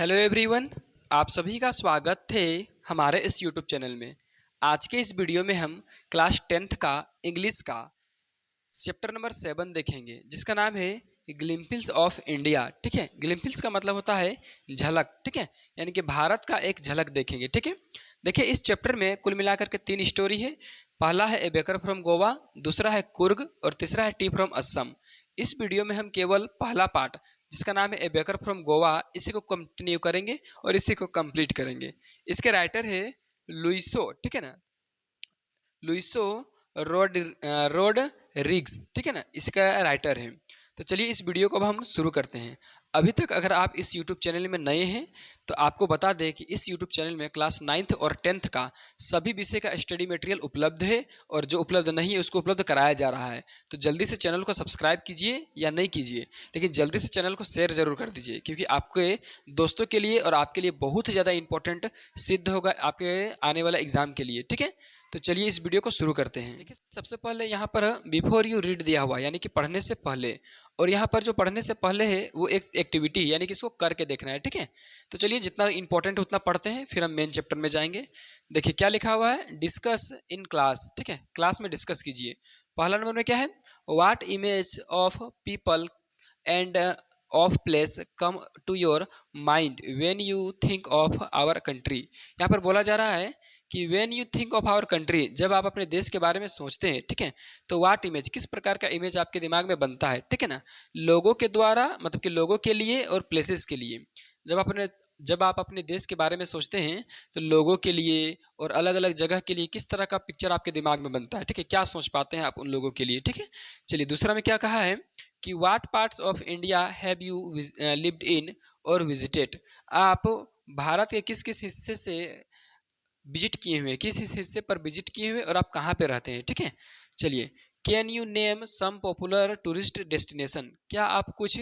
Hello everyone, आप सभी का स्वागत है हमारे इस यूट्यूब चैनल में। आज के इस वीडियो में हम क्लास 10th का इंग्लिश का चैप्टर नंबर 7 देखेंगे, जिसका नाम है ग्लिम्पल्स ऑफ इंडिया। ठीक है, ग्लिम्पल्स का मतलब होता है झलक। ठीक है, यानी कि भारत का एक झलक देखेंगे। ठीक है, देखिए इस चैप्टर में कुल मिलाकर के 3 स्टोरी है। पहला है ए बेकर फ्रॉम गोवा, दूसरा है कुर्ग और तीसरा है टी फ्रॉम असम। इस वीडियो में हम केवल पहला पार्ट, जिसका नाम है ए बेकर फ्रॉम गोवा, इसी को कंटिन्यू करेंगे और इसी को कंप्लीट करेंगे। इसके राइटर है लुइसो, ठीक है ना, लुइसो रोड रोड रिग्स, ठीक है ना, इसका राइटर है। तो चलिए इस वीडियो को अब हम शुरू करते हैं। अभी तक अगर आप इस यूट्यूब चैनल में नए हैं तो आपको बता दें कि इस यूट्यूब चैनल में क्लास 9th और 10th का सभी विषय का स्टडी मटेरियल उपलब्ध है, और जो उपलब्ध नहीं है उसको उपलब्ध कराया जा रहा है। तो जल्दी से चैनल को सब्सक्राइब कीजिए या नहीं कीजिए, लेकिन जल्दी से चैनल को शेयर जरूर कर दीजिए, क्योंकि आपके दोस्तों के लिए और आपके लिए बहुत ही ज़्यादा इंपॉर्टेंट सिद्ध होगा आपके आने वाला एग्जाम के लिए। ठीक है, तो चलिए इस वीडियो को शुरू करते हैं। देखिए सबसे पहले यहाँ पर बिफोर यू रीड दिया हुआ है, यानी कि पढ़ने से पहले, और यहाँ पर जो पढ़ने से पहले है वो एक एक्टिविटी, यानी कि इसको करके देखना है। ठीक है, तो चलिए जितना इंपॉर्टेंट उतना पढ़ते हैं, फिर हम मेन चैप्टर में जाएंगे। देखिए क्या लिखा हुआ है, डिस्कस इन क्लास। ठीक है, क्लास में डिस्कस कीजिए। पहला नंबर में क्या है, what image of people and of place come to your mind when you think of our country. यहाँ पर बोला जा रहा है कि when you think of our country, जब आप अपने देश के बारे में सोचते हैं, ठीक है, तो व्हाट इमेज, किस प्रकार का इमेज आपके दिमाग में बनता है। ठीक है ना, लोगों के द्वारा, मतलब कि लोगों के लिए और प्लेसेस के लिए। जब आप अपने देश के बारे में सोचते हैं तो लोगों के लिए और अलग अलग जगह के लिए किस तरह का पिक्चर आपके दिमाग में बनता है। ठीक है, क्या सोच पाते हैं आप उन लोगों के लिए। ठीक है, चलिए दूसरा में क्या कहा है कि what parts of India have you lived in और विजिटेड। आप भारत के किस किस हिस्से से विजिट किए हुए, किस हिस्से पर विजिट किए हुए और आप कहाँ पे रहते हैं। ठीक है, चलिए can you name some popular tourist destination. क्या आप कुछ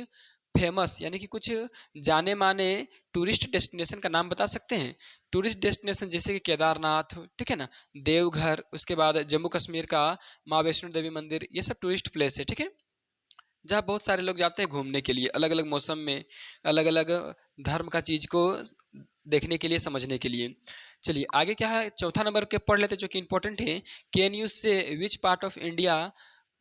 फेमस, यानी कि कुछ जाने माने टूरिस्ट डेस्टिनेशन का नाम बता सकते हैं। टूरिस्ट डेस्टिनेशन जैसे कि केदारनाथ, ठीक है ना, देवघर, उसके बाद जम्मू कश्मीर का माँ वैष्णो देवी मंदिर, ये सब टूरिस्ट प्लेस है। ठीक है, जहाँ बहुत सारे लोग जाते हैं घूमने के लिए, अलग अलग मौसम में, अलग अलग धर्म का चीज़ को देखने के लिए, समझने के लिए। चलिए आगे क्या है, चौथा नंबर के पढ़ लेते जो कि इंपॉर्टेंट है। कैन यू से which part of India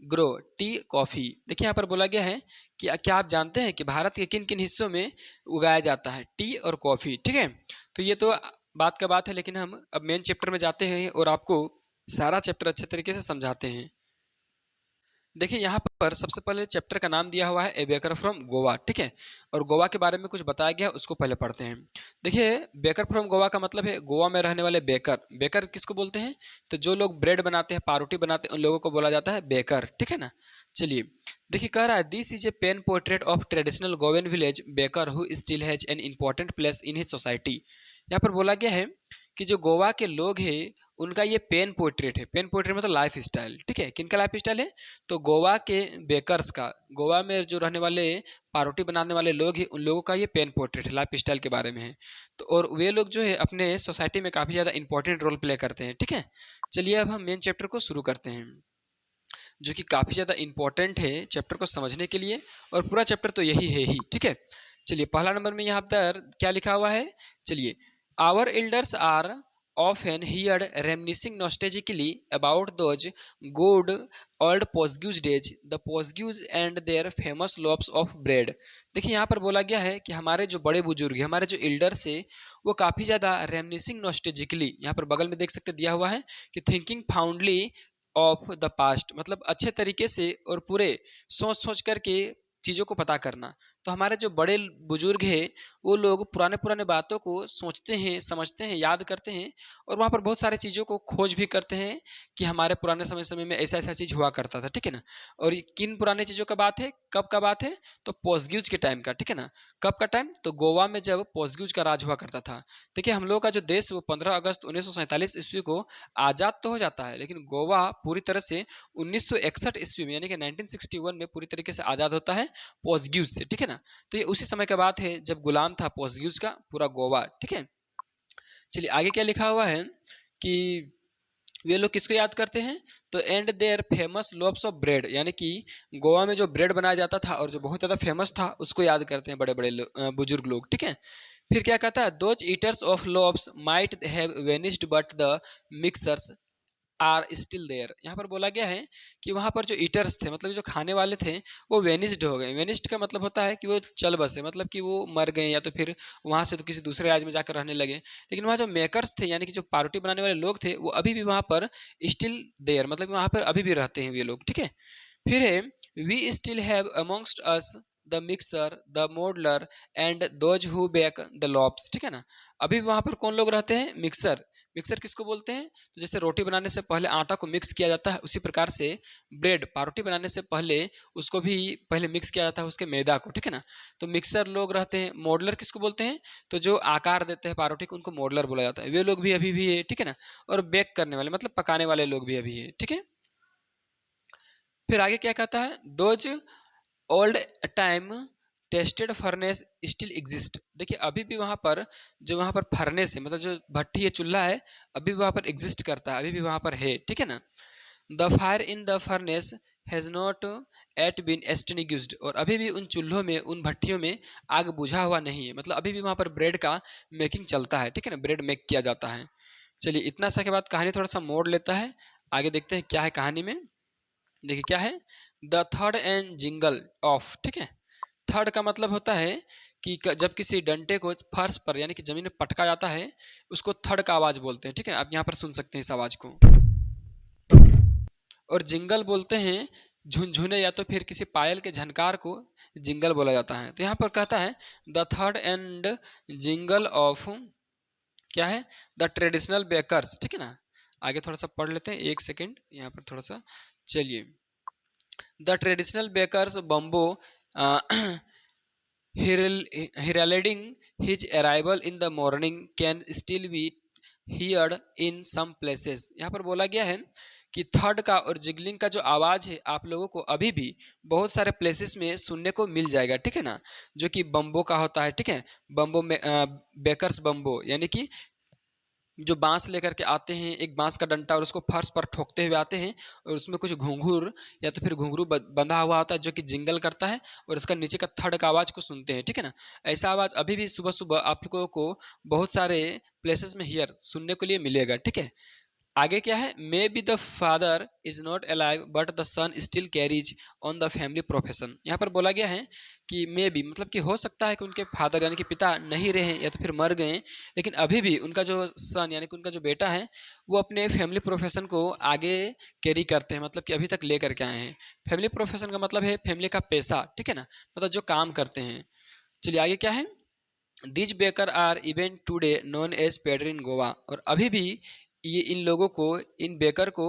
grow tea coffee. देखिए यहाँ पर बोला गया है कि क्या आप जानते हैं कि भारत के किन किन हिस्सों में उगाया जाता है टी और कॉफ़ी। ठीक है, तो ये तो बात का बात है, लेकिन हम अब मेन चैप्टर में जाते हैं और आपको सारा चैप्टर अच्छे तरीके से समझाते हैं। देखिए यहाँ पर सबसे पहले चैप्टर का नाम दिया हुआ है ए बेकर फ्रॉम गोवा। ठीक है, और गोवा के बारे में कुछ बताया गया, उसको पहले पढ़ते हैं। देखिए बेकर फ्रॉम गोवा का मतलब है गोवा में रहने वाले बेकर। बेकर किसको बोलते हैं, तो जो लोग ब्रेड बनाते हैं, पावरोटी बनाते हैं, उन लोगों को बोला जाता है बेकर। ठीक है ना, चलिए देखिए कह रहा है this is a pen portrait of traditional Goan village baker who still has an important place in his society. यहाँ पर बोला गया है कि जो गोवा के लोग हैं उनका ये पेन पोर्ट्रेट है। पेन पोर्ट्रेट मतलब लाइफ स्टाइल। ठीक है, किनका लाइफ स्टाइल है, तो गोवा के बेकर्स का, गोवा में जो रहने वाले पारोटी बनाने वाले लोग हैं उन लोगों का ये पेन पोर्ट्रेट है, लाइफ स्टाइल के बारे में है। तो और वे लोग जो है अपने सोसाइटी में काफ़ी ज़्यादा इंपॉर्टेंट रोल प्ले करते हैं। ठीक है, चलिए अब हम मेन चैप्टर को शुरू करते हैं, जो कि काफ़ी ज़्यादा इंपॉर्टेंट है चैप्टर को समझने के लिए, और पूरा चैप्टर तो यही है ही। ठीक है, चलिए पहला नंबर में यहाँ पर क्या लिखा हुआ है, चलिए our elders are often heard reminiscing nostalgically about those good old Portuguese days, the Portuguese and their famous loaves of bread। देखिए यहाँ पर बोला गया है कि हमारे जो बड़े बुजुर्ग हैं, हमारे जो एल्डर्स है, वो काफ़ी ज़्यादा रेमनिसिंग नॉस्टेजिकली, यहाँ पर बगल में देख सकते दिया हुआ है कि thinking fondly of the past, मतलब अच्छे तरीके से और पूरे सोच सोच करके चीज़ों को पता करना। तो हमारे जो बड़े बुजुर्ग हैं वो लोग पुराने पुराने बातों को सोचते हैं, समझते हैं, याद करते हैं, और वहाँ पर बहुत सारे चीज़ों को खोज भी करते हैं कि हमारे पुराने समय में ऐसा ऐसा चीज़ हुआ करता था। ठीक है ना, और ये किन पुराने चीज़ों का बात है, कब का बात है, तो पोर्चुगीज के टाइम का। ठीक है ना, कब का टाइम, तो गोवा में जब पोर्चुगीज का राज हुआ करता था। देखिए हम लोग का जो देश वो 15 अगस्त 1947 ईस्वी को आज़ाद तो हो जाता है, लेकिन गोवा पूरी तरह से 1961 ईस्वी में, यानी कि 1961 में पूरी तरीके से आज़ाद होता है पोर्चुगीज से। ठीक है ना, तो ये उसी समय का बात है जब गुलाम था पोर्चुगीज का पूरा गोवा। ठीक है, चलिए आगे क्या लिखा हुआ है कि वे लोग किसको याद करते हैं, तो and their famous loaves of bread, यानी कि गोवा में जो ब्रेड बनाया जाता था और जो बहुत ज़्यादा फेमस था उसको याद करते हैं बड़े बड़े बुजुर्ग लोग। ठीक है, फिर क्या कहता है, those eaters of loaves might have vanished but the mixers are still there. यहाँ पर बोला गया है कि वहाँ पर जो ईटर्स थे, मतलब जो खाने वाले थे, वो वेनिस्ड हो गए। वेनिस्ड का मतलब होता है कि वो चल बसे, मतलब कि वो मर गए या तो फिर वहाँ से तो किसी दूसरे राज्य में जाकर रहने लगे। लेकिन वहाँ जो मेकर्स थे, यानी कि जो पार्टी बनाने वाले लोग थे, वो अभी भी वहाँ पर स्टिल देयर, मतलब वहाँ पर अभी भी रहते हैं ये लोग, ठीक है। फिर है, we still have amongst us the mixer the moulder and those who bake the loaves, ठीक है ना। अभी वहाँ पर कौन लोग रहते हैं, मिक्सर। मिक्सर किसको बोलते हैं, तो जैसे रोटी बनाने से पहले आटा को मिक्स किया जाता है, उसी प्रकार से ब्रेड पारोटी बनाने से पहले उसको भी पहले मिक्स किया जाता है, उसके मैदा को, ठीक है ना। तो मिक्सर लोग रहते हैं। मॉडलर किसको बोलते हैं, तो जो आकार देते हैं पारोटी को, उनको मॉडलर बोला जाता है। वे लोग भी अभी भी है, ठीक है ना। और बेक करने वाले मतलब पकाने वाले लोग भी अभी है, ठीक है। फिर आगे क्या कहता है, those old time tested furnace still exist. देखिए अभी भी वहाँ पर जो वहाँ पर फर्नेस है, मतलब जो भट्टी है, चूल्हा है, अभी भी वहाँ पर एग्जिस्ट करता है, अभी भी वहाँ पर है, ठीक है ना। The fire in the furnace has not yet been extinguished. और अभी भी उन चूल्हों में, उन भट्टियों में आग बुझा हुआ नहीं है, मतलब अभी भी वहाँ पर ब्रेड का मेकिंग चलता है, ठीक है ना, ब्रेड मेक किया जाता है। चलिए इतना सा के बाद कहानी थोड़ा सा मोड़ लेता है, आगे देखते हैं क्या है कहानी में। देखिए क्या है, the third and jingle of, ठीक है। थर्ड का मतलब होता है कि जब किसी डंडे को फर्श पर यानी कि जमीन में पटका जाता है, उसको थर्ड का आवाज बोलते हैं, ठीक है। आप यहाँ पर सुन सकते हैं इस आवाज को। और जिंगल बोलते हैं झुनझुने या तो फिर किसी पायल के झनकार को जिंगल बोला जाता है। तो यहाँ पर कहता है the third and jingle of, क्या है, द ट्रेडिशनल बेकर्स, ठीक है ना। आगे थोड़ा सा पढ़ लेते हैं, एक सेकेंड यहाँ पर थोड़ा सा। चलिए, the traditional bakers bamboo heralding his arrival in the morning can still be heard in some places। यहाँ पर बोला गया है कि थर्ड का और जिगलिंग का जो आवाज़ है आप लोगों को अभी भी बहुत सारे प्लेसेस में सुनने को मिल जाएगा, ठीक है ना। जो कि बम्बो का होता है, ठीक है। बम्बो में बेकर्स बम्बो यानी कि जो बांस लेकर के आते हैं, एक बांस का डंटा, और उसको फर्श पर ठोकते हुए आते हैं, और उसमें कुछ घुंघरू या तो फिर घुंघरू बंधा हुआ होता है जो कि जिंगल करता है, और उसका नीचे का थर्ड का आवाज़ को सुनते हैं, ठीक है ना। ऐसा आवाज़ अभी भी सुबह सुबह आप लोगों को बहुत सारे प्लेसेस में हियर सुनने के लिए मिलेगा, ठीक है। आगे क्या है, may be the father is not alive but the son still carries on the family profession. यहाँ पर बोला गया है कि मे बी मतलब कि हो सकता है कि उनके फादर यानी कि पिता नहीं रहे या तो फिर मर गए, लेकिन अभी भी उनका जो सन यानी कि उनका जो बेटा है, वो अपने फैमिली प्रोफेशन को आगे कैरी करते हैं, मतलब कि अभी तक ले करके आए हैं। फैमिली प्रोफेशन का मतलब है फैमिली का पैसा, ठीक है ना, मतलब जो काम करते हैं। चलिए आगे क्या है, these baker are even today known as pader in Goa. और अभी भी ये इन लोगों को, इन बेकर को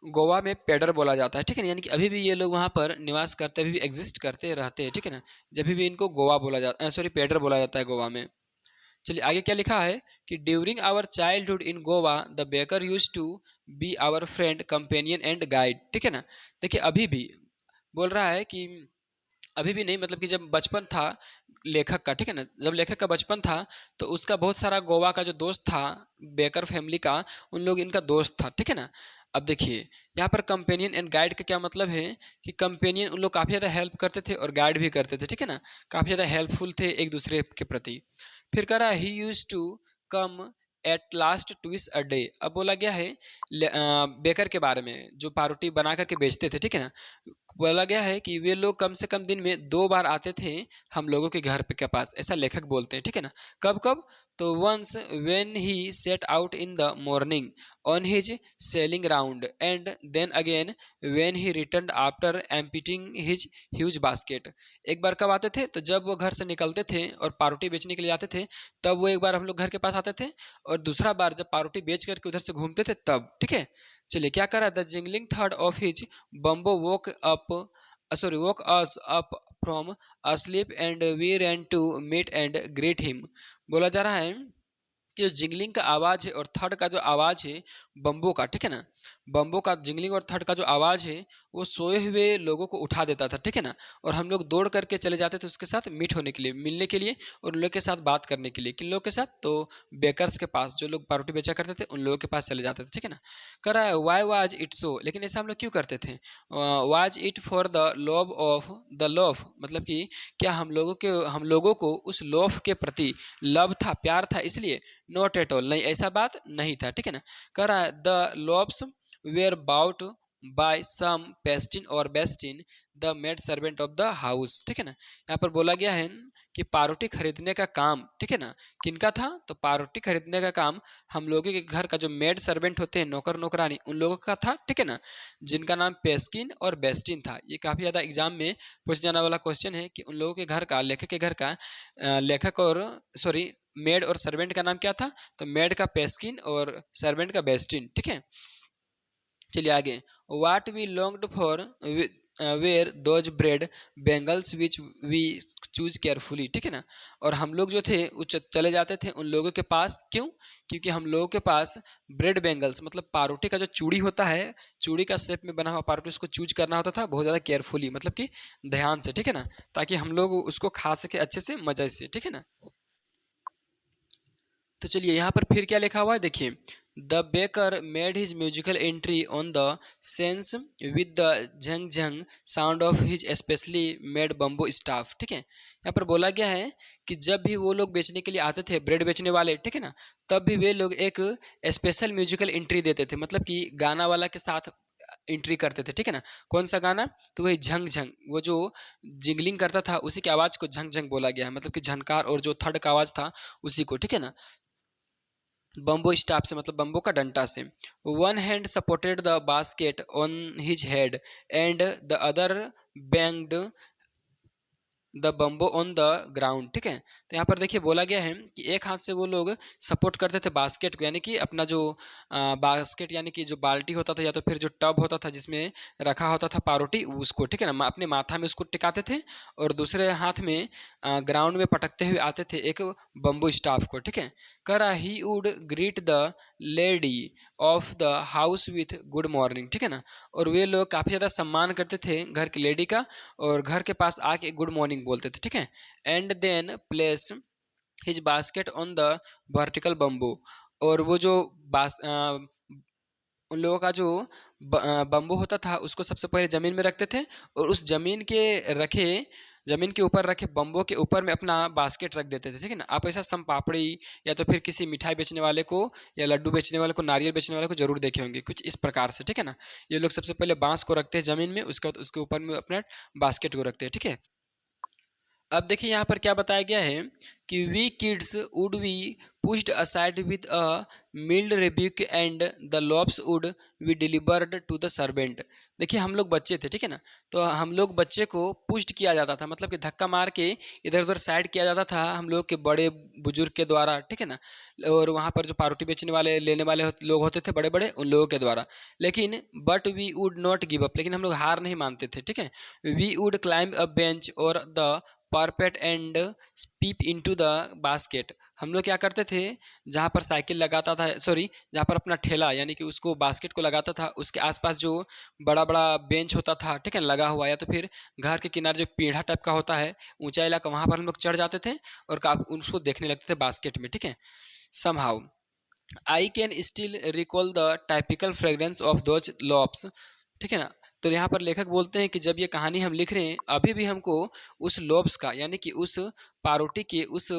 गोवा में पेडर बोला जाता है, ठीक है ना। यानी कि अभी भी ये लोग वहाँ पर निवास करते, अभी भी एग्जिस्ट करते रहते हैं, ठीक है ना। जब भी इनको गोवा बोला जाता है, सॉरी पेडर बोला जाता है गोवा में। चलिए आगे क्या लिखा है कि during our childhood in Goa the baker use to be our friend companion and guide, ठीक है ना। देखिए अभी भी बोल रहा है कि अभी भी नहीं, मतलब कि जब बचपन था लेखक का, ठीक है ना, जब लेखक का बचपन था तो उसका बहुत सारा गोवा का जो दोस्त था, बेकर फैमिली का, उन लोग इनका दोस्त था, ठीक है ना। अब देखिए यहाँ पर कंपेनियन एंड गाइड का क्या मतलब है कि कंपेनियन उन लोग काफ़ी ज़्यादा हेल्प करते थे और गाइड भी करते थे, ठीक है ना। काफ़ी ज़्यादा हेल्पफुल थे एक दूसरे के प्रति। फिर कह रहा है he use to come at least twice a day. अब बोला गया है बेकर के बारे में जो पारोटी बना करके बेचते थे, ठीक है ना। बोला गया है कि वे लोग कम से कम दिन में 2 बार आते थे हम लोगों के घर पे के पास, ऐसा लेखक बोलते हैं, ठीक है ना। कब कब, तो once when he set out in the morning on his selling round and then again when he return after emptying his huge basket. एक बार कब आते थे, तो जब वो घर से निकलते थे और पारोटी बेचने के लिए आते थे, तब वो एक बार हम लोग घर के पास आते थे, और दूसरा बार जब पारोटी बेच करके उधर से घूमते थे तब, ठीक है। चलिए क्या करा, the jingling third of his bamboo woke us up from asleep and we ran to meet and greet him। बोला जा रहा है कि जो जिंगलिंग का आवाज है और थर्ड का जो आवाज है बम्बो का, ठीक है ना, बम्बो का जिंगलिंग और थड का जो आवाज़ है वो सोए हुए लोगों को उठा देता था, ठीक है ना। और हम लोग दौड़ करके चले जाते थे उसके साथ मीट होने के लिए, मिलने के लिए, और उन लोग के साथ बात करने के लिए। किन लोग के साथ? तो बेकर्स के पास, जो लोग पावरोटी बेचा करते थे उन लोगों के पास चले जाते थे, ठीक है ना। कह रहा है वाई वाज इट सो, लेकिन ऐसा हम लोग क्यों करते थे? Was it for the love of the love, मतलब कि क्या हम लोगों को उस लव के प्रति लव था, प्यार था इसलिए? नॉट एट ऑल, नहीं, ऐसा बात नहीं था, ठीक है ना। कह रहा है the loaves were bought by some पेस्टिन और बेस्टिन the maid servant of the house, ठीक है ना। यहाँ पर बोला गया है कि पारोटी खरीदने का काम, ठीक है ना, किनका था? तो पारोटी खरीदने का काम हम लोगों के घर का जो मेड सर्वेंट होते हैं, नौकर नौकरानी, उन लोगों का था, ठीक है ना, जिनका नाम पेस्किन और बेस्टिन था। ये काफ़ी ज़्यादा एग्जाम में पूछ जाने वाला क्वेश्चन है कि उन लोगों के घर का, लेखक के घर का लेखक और सॉरी मेड और सर्वेंट का नाम क्या था? तो मेड का पेस्किन और सर्वेंट का बेस्टिन, ठीक है। चलिए आगे। What we longed for were those bread bangles which we choose carefully, ठीक है ना। और हम लोग जो थे वो चले जाते थे उन लोगों के पास, क्यों? क्योंकि हम लोगों के पास ब्रेड बेंगल्स मतलब पारोटी का जो चूड़ी होता है, चूड़ी का शेप में बना हुआ पारोटी, उसको चूज करना होता था बहुत ज़्यादा केयरफुली, मतलब कि ध्यान से, ठीक है ना, ताकि हम लोग उसको खा सके अच्छे से, मज़े से, ठीक है ना। तो चलिए यहाँ पर फिर क्या लिखा हुआ है देखिए। The baker made his musical entry on the sense with the Jhang Jhang sound of his specially made bamboo staff, ठीक है। यहाँ पर बोला गया है कि जब भी वो लोग बेचने के लिए आते थे, ब्रेड बेचने वाले, ठीक है ना, तब भी वे लोग एक स्पेशल म्यूजिकल एंट्री देते थे, मतलब कि गाना वाला के साथ एंट्री करते थे, ठीक है ना। कौन सा गाना? तो वही झंग झंग, वो जो जिंगलिंग करता था उसी की आवाज़ को झंग झंग बोला गया है, मतलब कि झनकार, और जो थर्ड का आवाज़ था उसी को, ठीक है ना। बम्बो स्टाफ से मतलब बम्बो का डंटा से। One hand supported the basket on his head and the other banged the bamboo on the ground, ठीक है। तो यहाँ पर देखिए बोला गया है कि एक हाथ से वो लोग सपोर्ट करते थे बास्केट को, यानी कि अपना जो बास्केट यानी कि जो बाल्टी होता था या तो फिर जो टब होता था जिसमें रखा होता था पारोटी, उसको, ठीक है ना, अपने माथा में उसको टिकाते थे, और दूसरे हाथ में ग्राउंड में पटकते हुए आते थे एक बम्बू स्टाफ को, ठीक है। कर he would greet the lady of the house with good morning, ठीक है ना। और वे लोग काफ़ी ज़्यादा सम्मान करते थे घर की लेडी का, और घर के पास आके गुड मॉर्निंग बोलते थे, ठीक है। And then place his basket on the vertical bamboo, और वो जो उन लोगों का जो बम्बू होता था उसको सबसे पहले ज़मीन में रखते थे, और उस ज़मीन के ऊपर रखे बम्बो के ऊपर में अपना बास्केट रख देते थे, ठीक है ना। आप ऐसा सम पापड़ी या तो फिर किसी मिठाई बेचने वाले को या लड्डू बेचने वाले को, नारियल बेचने वाले को जरूर देखे होंगे, कुछ इस प्रकार से, ठीक है ना। ये लोग सबसे पहले बांस को रखते हैं ज़मीन में, उसके बाद उसके ऊपर में अपना बास्केट को रखते हैं, ठीक है। अब देखिए यहाँ पर क्या बताया गया है कि we kids would be pushed aside with a mild rebuke and the loaves would be delivered to the servant. देखिए हम लोग बच्चे थे, ठीक है ना, तो हम लोग बच्चे को पुश्ड किया जाता था, मतलब कि धक्का मार के इधर उधर साइड किया जाता था हम लोग के बड़े बुजुर्ग के द्वारा, ठीक है ना। और वहाँ पर जो पारोटी बेचने वाले लेने वाले लोग होते थे बड़े बड़े, उन लोगों के द्वारा। लेकिन but we would not give up, लेकिन हम लोग हार नहीं मानते थे, ठीक है। We would climb a bench or the parapet and peep into the basket. हम लोग क्या करते थे, जहाँ पर साइकिल लगाता था, सॉरी, जहाँ पर अपना ठेला यानी कि उसको बास्केट को लगाता था, उसके आसपास जो बड़ा बड़ा बेंच होता था, ठीक है, लगा हुआ, या तो फिर घर के किनारे जो पीढ़ा टाइप का होता है, ऊंचा इलाका, वहाँ पर हम लोग चढ़ जाते थे और उसको देखने लगते थे बास्केट में, ठीक है। Somehow I can still recall the typical fragrance of those loaves, ठीक है ना। तो यहाँ पर लेखक बोलते हैं कि जब ये कहानी हम लिख रहे हैं अभी भी हमको उस लोब्स का यानी कि उस पारोटी के उस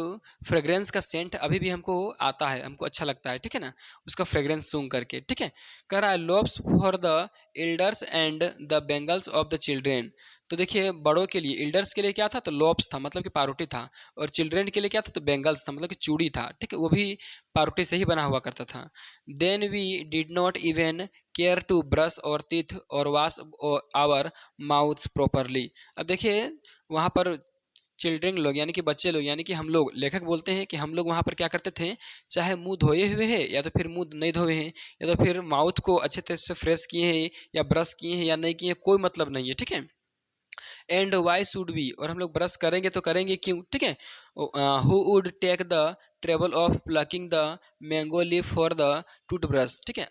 फ्रेग्रेंस का सेंट अभी भी हमको आता है, हमको अच्छा लगता है, ठीक है ना, उसका फ्रेग्रेंस सूंघ करके, ठीक है। कह रहा है loaves for the elders and the bangles of the children. तो देखिए बड़ों के लिए, एल्डर्स के लिए क्या था? तो लोब्स था, मतलब कि पारोटी था, और चिल्ड्रेन के लिए क्या था? तो बेंगल्स था, मतलब कि चूड़ी था, ठीक है, वो भी पारोटी से ही बना हुआ करता था। Then we did not even care to brush our teeth or wash our mouths properly. अब देखिए वहाँ पर चिल्ड्रन लोग यानी कि बच्चे लोग यानी कि हम लोग, लेखक बोलते हैं कि हम लोग वहाँ पर क्या करते थे, चाहे मुंह धोए हुए हैं या तो फिर मुंह नहीं धोए हैं या तो फिर माउथ को अच्छे तरह से फ्रेश किए हैं या ब्रश किए हैं या नहीं किए हैं, कोई मतलब नहीं है, ठीक है। एंड वाई शुड वी, और हम लोग ब्रश करेंगे तो करेंगे क्यों, ठीक है। Who would take the trouble of plucking the mango leaf for the toothbrush, ठीक है।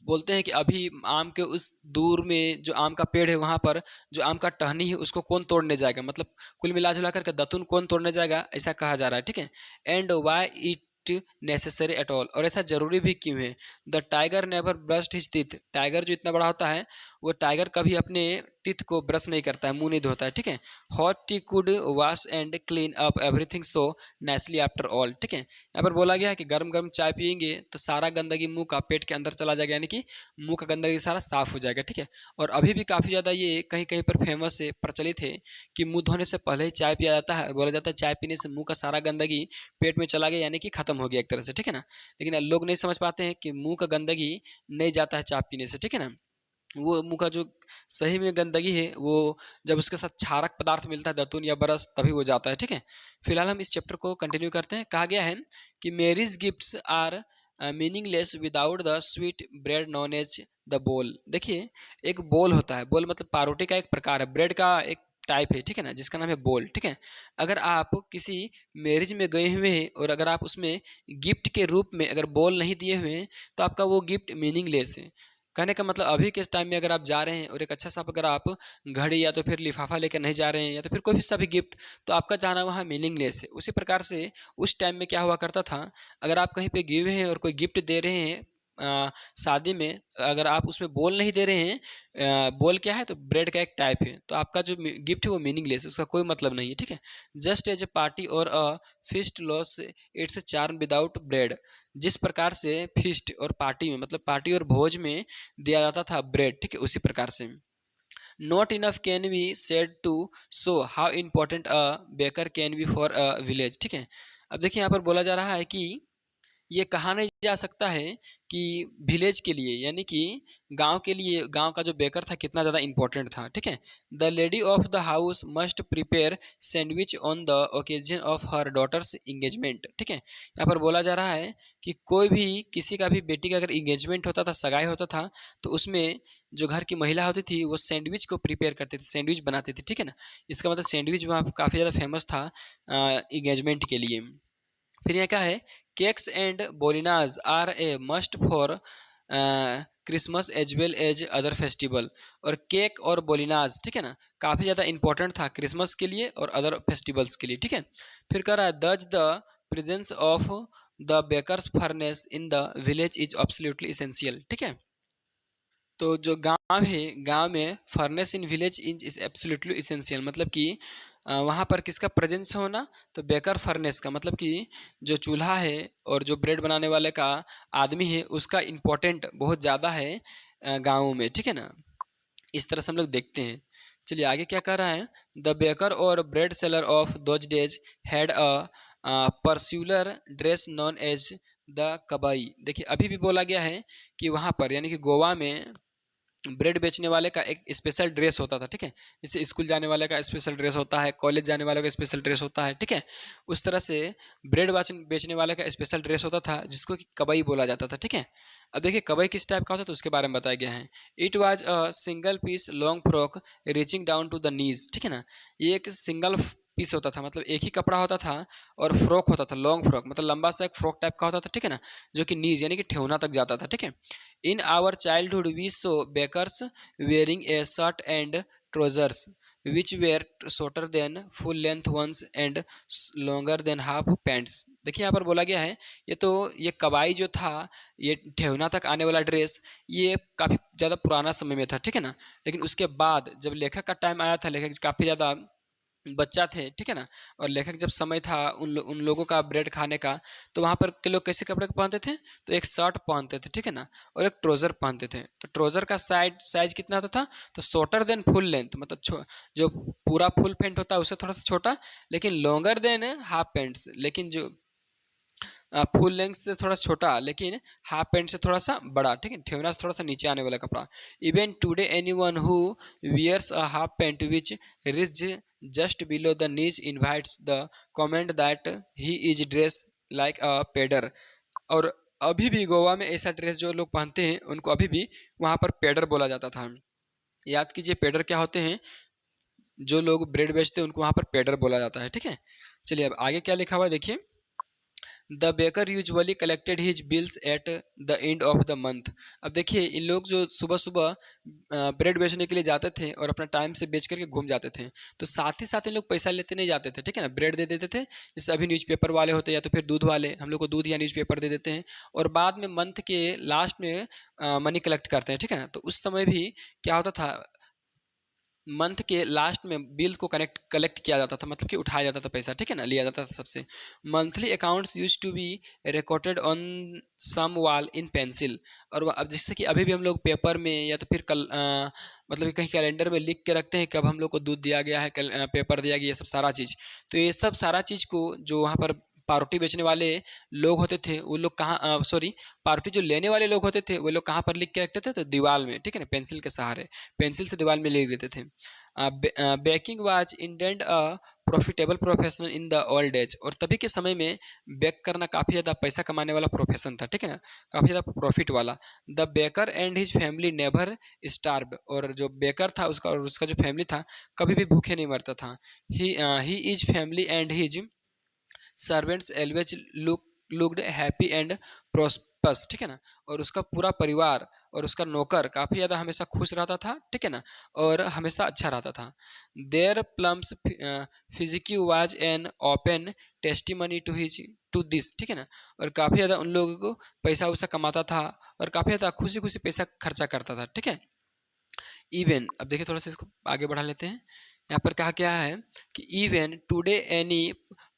बोलते हैं कि अभी आम के उस दूर में जो आम का पेड़ है वहाँ पर जो आम का टहनी है उसको कौन तोड़ने जाएगा, मतलब कुल मिला जुला करके दतुन कौन तोड़ने जाएगा, ऐसा कहा जा रहा है। ठीक है। And why it necessary at all, और ऐसा जरूरी भी क्यों है। The tiger never brushed his teeth, tiger जो इतना बड़ा होता है वो टाइगर कभी अपने टीथ को ब्रश नहीं करता है, मुंह नहीं धोता है। ठीक है। Hot T could wash and clean up everything so naturally after all. ठीक है। यहाँ पर बोला गया है कि गर्म गर्म चाय पियेंगे तो सारा गंदगी मुंह का पेट के अंदर चला जाएगा, यानी कि मुंह का गंदगी सारा साफ हो जाएगा। ठीक है। और अभी भी काफ़ी ज़्यादा ये कहीं कहीं पर फेमस है, प्रचलित है कि मुंह धोने से पहले ही चाय पिया जाता है। बोला जाता है चाय पीने से मुंह का सारा गंदगी पेट में चला गया, यानी कि खत्म हो गया एक तरह से। ठीक है ना। लेकिन लोग नहीं समझ पाते हैं कि मुंह का गंदगी नहीं जाता है चाय पीने से। ठीक है ना। वो मुंह का जो सही में गंदगी है वो जब उसके साथ क्षारक पदार्थ मिलता है दतून या बरस तभी वो जाता है। ठीक है। फिलहाल हम इस चैप्टर को कंटिन्यू करते हैं। कहा गया है कि marriage gifts are meaningless without the sweet bread known as the bol. देखिए, एक बोल होता है, बोल मतलब पारोटी का एक प्रकार है, ब्रेड का एक टाइप है। ठीक है ना, जिसका नाम है बोल। ठीक है। अगर आप किसी मैरिज में गए हुए हैं और अगर आप उसमें गिफ्ट के रूप में अगर बोल नहीं दिए हुए हैं तो आपका वो गिफ्ट मीनिंगलेस है। कहने का मतलब अभी के टाइम में अगर आप जा रहे हैं और एक अच्छा सा अगर आप घड़ी या तो फिर लिफाफा लेकर नहीं जा रहे हैं या तो फिर कोई भी सा भी गिफ्ट, तो आपका जाना वहाँ मीनिंगलेस है। उसी प्रकार से उस टाइम में क्या हुआ करता था, अगर आप कहीं पे गए हुए हैं और कोई गिफ्ट दे रहे हैं शादी में, अगर आप उसमें बोल नहीं दे रहे हैं, बोल क्या है तो ब्रेड का एक टाइप है, तो आपका जो गिफ्ट है वो मीनिंगलेस है, उसका कोई मतलब नहीं है। ठीक है। Just as a party or a feast loses its charm without bread, जिस प्रकार से फिस्ट और पार्टी में मतलब पार्टी और भोज में दिया जाता था ब्रेड, ठीक है, उसी प्रकार से not enough can be said to show how important a baker can be for a village. ठीक है। अब देखिए यहाँ पर बोला जा रहा है कि ये कहा नहीं जा सकता है कि विलेज के लिए यानी कि गांव के लिए गांव का जो बेकर था कितना ज़्यादा इंपॉर्टेंट था। ठीक है। The lady of the house must prepare sandwich on the occasion of her daughter's engagement. ठीक है। यहाँ पर बोला जा रहा है कि कोई भी किसी का भी बेटी का अगर इंगेजमेंट होता था, सगाई होता था, तो उसमें जो घर की महिला होती थी वो सैंडविच को प्रिपेयर करती थी, सैंडविच बनाती थी। ठीक है ना। इसका मतलब सैंडविच वहाँ काफ़ी ज़्यादा फेमस था इंगेजमेंट के लिए। फिर यहाँ क्या है, cakes and bolinhas are a must for Christmas as well as other festival. और केक और बोलिनाज, ठीक है ना, काफ़ी ज़्यादा इंपॉर्टेंट था क्रिसमस के लिए और अदर फेस्टिवल्स के लिए। ठीक है। फिर कह रहा है दज the presence of the baker's furnace in the village is absolutely essential. ठीक है। तो जो गांव है, गांव में furnace in village is absolutely essential, मतलब कि वहाँ पर किसका प्रेजेंस होना, तो बेकर फर्नेस का, मतलब कि जो चूल्हा है और जो ब्रेड बनाने वाले का आदमी है उसका इम्पोर्टेंट बहुत ज़्यादा है गाँवों में। ठीक है ना। इस तरह से हम लोग देखते हैं। चलिए आगे क्या कर रहा है, the baker or bread seller of those days had a peculiar dress known as the kabai. देखिए अभी भी बोला गया है कि वहाँ पर यानी कि गोवा में ब्रेड बेचने वाले का एक स्पेशल ड्रेस होता था। ठीक है। जैसे स्कूल जाने वाले का स्पेशल ड्रेस होता है, कॉलेज जाने वाले का स्पेशल ड्रेस होता है। ठीक है। उस तरह से ब्रेड बेचने वाले का स्पेशल ड्रेस होता था जिसको कि कबई बोला जाता था। ठीक है। अब देखिए कबई किस टाइप का होता है तो उसके बारे में बताया गया है। It was a single piece long frock reaching down to the knees. ठीक है ना। ये एक सिंगल पीस होता था, मतलब एक ही कपड़ा होता था और फ्रॉक होता था, लॉन्ग फ्रॉक मतलब लंबा सा एक फ्रॉक टाइप का होता था। ठीक है ना। जो कि नीज यानी कि ठेहुना तक जाता था। ठीक है। In our childhood, we saw bakers wearing a shirt and trousers, which were shorter than full length ones and longer than half pants. देखिए यहाँ पर बोला गया है ये कबाई जो था, ये ठेहुना तक आने वाला ड्रेस, ये काफ़ी ज़्यादा पुराना समय में था। ठीक है ना। लेकिन उसके बाद जब लेखक का टाइम आया था, लेखक काफ़ी ज़्यादा बच्चा थे। ठीक है ना। और लेखक जब समय था उन लोगों का ब्रेड खाने का, तो वहाँ पर के लोग कैसे कपड़े पहनते थे, तो एक शर्ट पहनते थे। ठीक है ना। और एक ट्रोज़र पहनते थे। तो ट्रोज़र का साइज कितना होता था, तो शॉर्टर देन फुल लेंथ, मतलब जो पूरा फुल पैंट होता है उससे थोड़ा सा छोटा, लेकिन लॉन्गर देन हाफ पैंट्स, लेकिन जो फुल लेंथ से थोड़ा छोटा लेकिन हाफ पैंट से थोड़ा सा बड़ा। ठीक है। ठेवना से थोड़ा सा नीचे आने वाला कपड़ा। Even today anyone who wears a half pant which reach just below the knees invites the comment that he is dress like a pader. और अभी भी गोवा में ऐसा ड्रेस जो लोग पहनते हैं उनको अभी भी वहाँ पर पेडर बोला जाता था। याद कीजिए पेडर क्या होते हैं, जो लोग ब्रेड बेचते हैं उनको वहाँ पर पेडर बोला जाता है। ठीक है। चलिए अब आगे क्या लिखा हुआ है देखिए, the baker usually collected his bills at the end of the month. अब देखिए इन लोग जो सुबह सुबह ब्रेड बेचने के लिए जाते थे और अपना टाइम से बेच करके घूम जाते थे, तो साथ ही साथ इन लोग पैसा लेते नहीं जाते थे, ठीक है ना, ब्रेड दे देते थे। जैसे अभी न्यूज़पेपर वाले होते हैं या तो फिर दूध वाले, हम लोग को दूध या न्यूज़पेपर दे देते हैं और बाद में मंथ के लास्ट में मनी कलेक्ट करते हैं, ठीक है ना। तो उस समय भी क्या होता था, मंथ के लास्ट में बिल को कनेक्ट कलेक्ट किया जाता था, मतलब कि उठाया जाता था पैसा, ठीक है ना, लिया जाता था सबसे। Monthly accounts used to be recorded on some wall in pencil. और अब जैसे कि अभी भी हम लोग पेपर में या तो फिर मतलब कि कहीं कैलेंडर में लिख के रखते हैं कब हम लोग को दूध दिया गया है, पेपर दिया गया, ये सब सारा चीज़। तो ये सब सारा चीज़ को जो वहाँ पर पावरोटी बेचने वाले लोग होते थे वो लोग कहाँ, सॉरी, पावरोटी जो लेने वाले लोग होते थे वो लोग कहाँ पर लिख के रखते थे, तो दीवार में, ठीक है ना, पेंसिल के सहारे, पेंसिल से दीवार में लिख देते थे। Baking was indent a profitable profession in the old age. और तभी के समय में बेक करना काफ़ी ज़्यादा पैसा कमाने वाला प्रोफेशन था, ठीक है ना, काफ़ी ज़्यादा प्रॉफिट वाला। The baker and his family never starve. और जो बेकर था उसका और उसका जो फैमिली था कभी भी भूखे नहीं मरता था। His family and his servants always looked happy and prosperous, ठीक है ना। और उसका पूरा परिवार और उसका नौकर काफ़ी ज़्यादा हमेशा खुश रहता था, ठीक है ना, और हमेशा अच्छा रहता था। Their plump physique was an open testimony to his to this, ठीक है ना। और काफ़ी ज़्यादा उन लोगों को पैसा वैसा कमाता था और काफ़ी ज़्यादा खुशी खुशी पैसा खर्चा करता था, ठीक है। इवन अब देखिए थोड़ा सा इसको आगे बढ़ा लेते हैं। यहाँ पर कहा क्या है कि even today any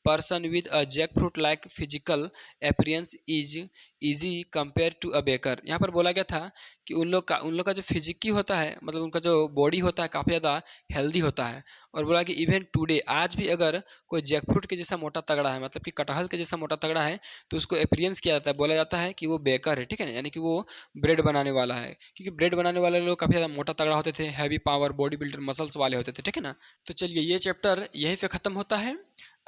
person with a jackfruit like physical appearance is easy compare to a baker. यहाँ पर बोला गया था कि उन लोग का जो फिजिकी होता है, मतलब उनका जो बॉडी होता है काफ़ी ज़्यादा हेल्दी होता है। और बोला कि इवन टुडे, आज भी अगर कोई जैक फ्रूट के जैसा मोटा तगड़ा है, मतलब कि कटहल के जैसा मोटा तगड़ा है, तो उसको अपीयरेंस किया जाता है, बोला जाता है कि वो बेकर है, ठीक है ना, यानी कि वो ब्रेड बनाने वाला है। क्योंकि ब्रेड बनाने वाले लोग काफ़ी ज़्यादा मोटा तगड़ा होते थे, heavy power body builder muscles वाले होते थे, ठीक है ना। तो चलिए ये चैप्टर यहीं पे ख़त्म होता है।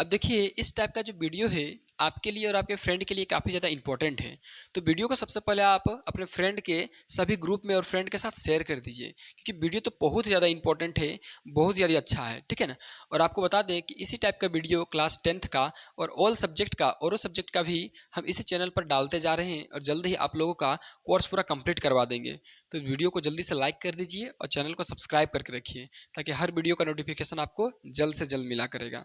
अब देखिए इस टाइप का जो वीडियो है आपके लिए और आपके फ्रेंड के लिए काफ़ी ज़्यादा इंपॉर्टेंट है। तो वीडियो को सबसे पहले आप अपने फ्रेंड के सभी ग्रुप में और फ्रेंड के साथ शेयर कर दीजिए, क्योंकि वीडियो तो बहुत ही ज़्यादा इंपॉर्टेंट है, बहुत ज़्यादा अच्छा है, ठीक है ना। और आपको बता दें कि इसी टाइप का वीडियो क्लास 10th का और ऑल सब्जेक्ट का, और सब्जेक्ट का भी हम इसी चैनल पर डालते जा रहे हैं और जल्द ही आप लोगों का कोर्स पूरा कंप्लीट करवा देंगे। तो वीडियो को जल्दी से लाइक कर दीजिए और चैनल को सब्सक्राइब करके रखिए, ताकि हर वीडियो का नोटिफिकेशन आपको जल्द से जल्द मिला करेगा।